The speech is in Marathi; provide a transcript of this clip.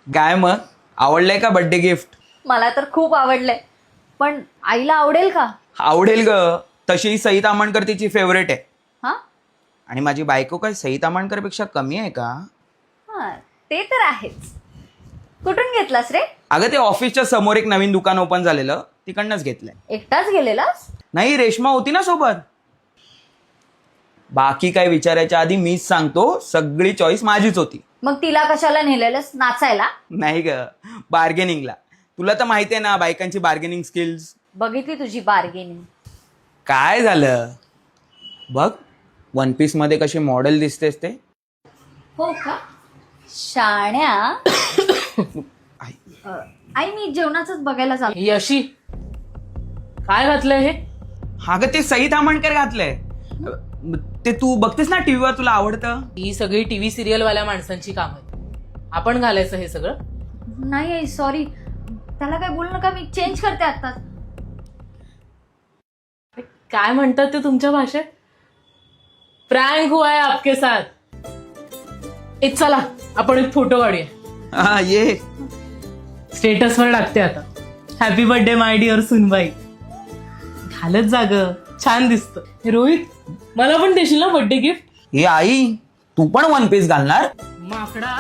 काय मग आवडलंय का बर्थडे गिफ्ट? मला तर खूप आवडलंय, पण आईला आवडेल का? आवडेल ग. तशी सई तामणकर तिची फेवरेट आहे. हा आणि माझी बायको काय सई तामणकर पेक्षा कमी आहे का? हा ते तर आहेच. कुठून घेतलास रे? अगं ते ऑफिसच्या समोर एक नवीन दुकान ओपन झालेलं, तिकडनंच घेतलंय. एकटाच गेलेलास? नाही, रेश्मा होती ना सोबत. बाकी काय विचारायच्या आधी मीच सांगतो, सगळी चॉईस माझीच होती. मग तिला कशाला नेलेलंस? नाचायला? नाही ग, बार्गेनिंगला. तुला तर माहिती आहे ना बायकांची बार्गेनिंग स्किल्स. बघितली तुझी बार्गेनिंग. काय झालं बघ, वन पीस मध्ये कशी मॉडेल दिसतेस ते. हो का? शाण्या. आई मी जेवणाचंच बघायला चालू. ही अशी काय घातलंय हे? हा ग, ते सई तामणकर घातलंय. ते तू बघतेस ना टीव्हीवर, तुला आवडतं. ही सगळी टीव्ही सिरियल वाल्या माणसांची काम आहे. आपण घालायचं हे सगळं? नाही आई सॉरी, त्याला काय बोलू नका, मी चेंज करते आताच. काय म्हणतात ते तुमच्या भाषेत? प्रँक हुआ है आपके साथ. चला आपण एक फोटो काढूया. हा ये. स्टेटसवर टाकते आता. हॅपी बर्थडे माय डिअर सुनबाई. घालत जाग, छान दिसतं. रोहित, मला पण देशील ना बर्थडे गिफ्ट? हे आई, तू पण वन पीस घालणार? माकडा,